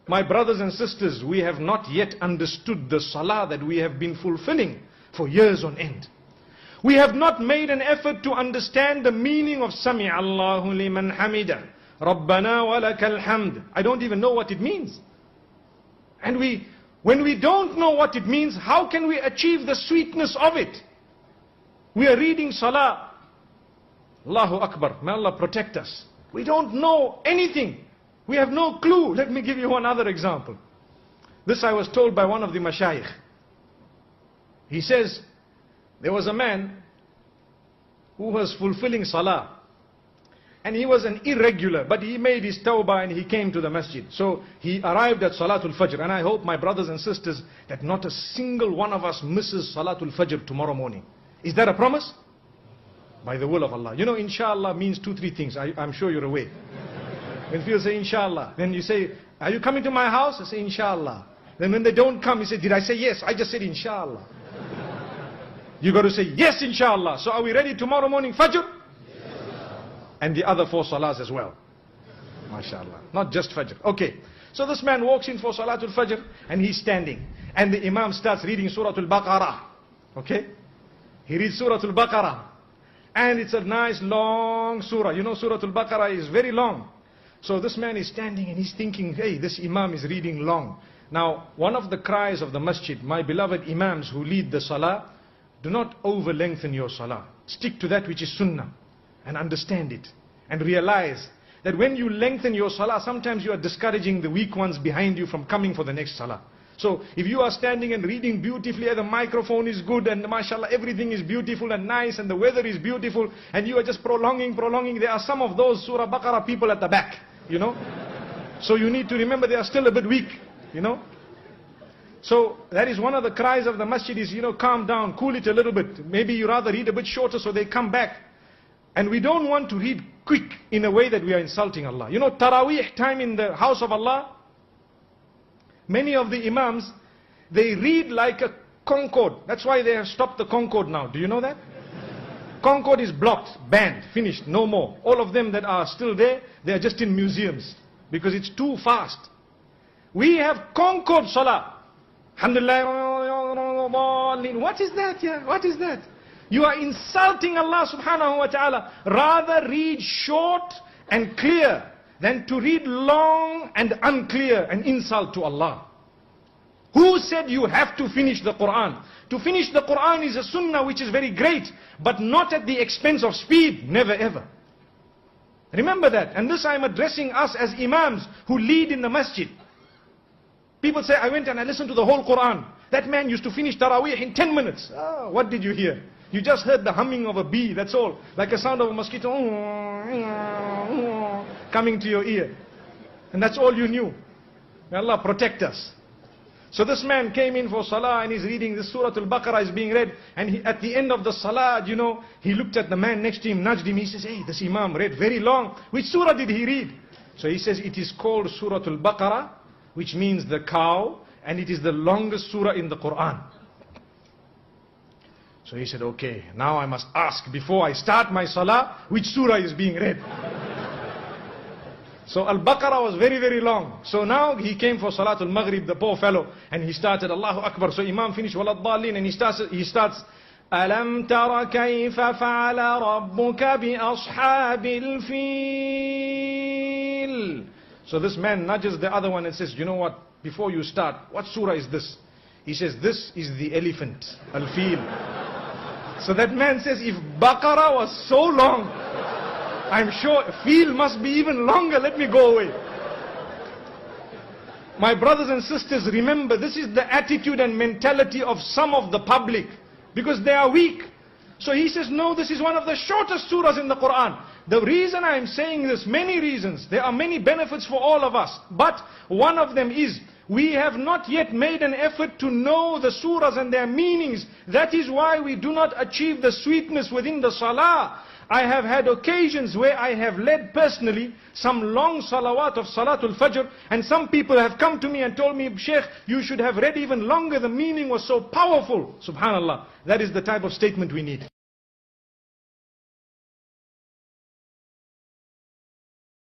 My brothers and sisters, we have not yet understood the salah that we have been fulfilling for years on end. We have not made an effort to understand the meaning of Sami Allahu liman hamida, Rabbana wa lakal hamd. I don't even know what it means. And when we don't know what it means, how can we achieve the sweetness of it? We are reading salah. Allahu Akbar. May Allah protect us. We don't know anything. We have no clue. Let me give you one other example. This I was told by one of the mashayikh. He says, there was a man who was fulfilling salah. And he was an irregular, but he made his tawbah and he came to the masjid. So he arrived at Salatul Fajr. And I hope, my brothers and sisters, that not a single one of us misses Salatul Fajr tomorrow morning. Is that a promise? By the will of Allah. You know, inshallah means 2-3 things. I'm sure you're aware. When people say inshallah, then you say, are you coming to my house? I say inshallah. Then when they don't come, you say, did I say yes? I just said inshallah. You got to say yes inshallah. So are we ready tomorrow morning Fajr? And the other 4 salahs as well. MashaAllah. Not just Fajr. Okay. So this man walks in for Salatul Fajr and he's standing. And the Imam starts reading Surah Al-Baqarah. Okay. He reads Surah Al-Baqarah. And it's a nice long surah. You know, Surah Al-Baqarah is very long. So this man is standing and he's thinking, hey, this Imam is reading long. Now, one of the cries of the masjid, my beloved Imams who lead the salah, do not over lengthen your salah. Stick to that which is sunnah. And understand it. And realize that when you lengthen your salah, sometimes you are discouraging the weak ones behind you from coming for the next salah. So if you are standing and reading beautifully, and the microphone is good, and mashallah everything is beautiful and nice, and the weather is beautiful, and you are just prolonging, there are some of those Surah Baqarah people at the back, you know. So you need to remember they are still a bit weak, you know. So that is one of the cries of the masjid is, you know, calm down, cool it a little bit. Maybe you rather read a bit shorter so they come back. And we don't want to read quick in a way that we are insulting Allah. You know, Taraweeh time in the house of Allah, many of the Imams, they read like a Concorde. That's why they have stopped the Concorde now. Do you know that? Concorde is blocked, banned, finished, no more. All of them that are still there, they are just in museums. Because it's too fast. We have Concorde Salah. Alhamdulillah. What is that? Yeah? What is that? You are insulting Allah subhanahu wa ta'ala. Rather read short and clear than to read long and unclear, an insult to Allah. Who said you have to finish the Quran? To finish the Quran is a sunnah which is very great, but not at the expense of speed, never ever. Remember that. And this I am addressing us as Imams who lead in the masjid. People say, I went and I listened to the whole Quran. That man used to finish Taraweeh in 10 minutes. Oh, what did you hear? You just heard the humming of a bee, that's all. Like a sound of a mosquito coming to your ear. And that's all you knew. May Allah protect us. So this man came in for salah and he's reading this Surah Al-Baqarah is being read. And at the end of the salah, you know, he looked at the man next to him, nudged him. He says, hey, this Imam read very long. Which surah did he read? So he says, it is called Surah Al-Baqarah, which means the cow. And it is the longest surah in the Quran. So he said, okay, now I must ask before I start my salah, which surah is being read. So Al-Baqarah was very, very long. So now he came for Salatul Maghrib, the poor fellow, and he started Allahu Akbar. So Imam finished Waladhalin and he starts Alam tara kayfa fa'ala rabbuka bi ashabil fil. So this man nudges the other one and says, you know what, before you start, what surah is this? He says, this is the elephant, Al-Fil. So that man says, if Baqarah was so long, I'm sure Fil must be even longer. Let me go away. My brothers and sisters, remember, this is the attitude and mentality of some of the public. Because they are weak. So he says, no, this is one of the shortest surahs in the Quran. The reason I am saying this, many reasons. There are many benefits for all of us. But one of them is, we have not yet made an effort to know the surahs and their meanings. That is why we do not achieve the sweetness within the salah. I have had occasions where I have led personally some long salawat of Salatul Fajr, and some people have come to me and told me, Sheikh, you should have read even longer, the meaning was so powerful. Subhanallah, that is the type of statement we need.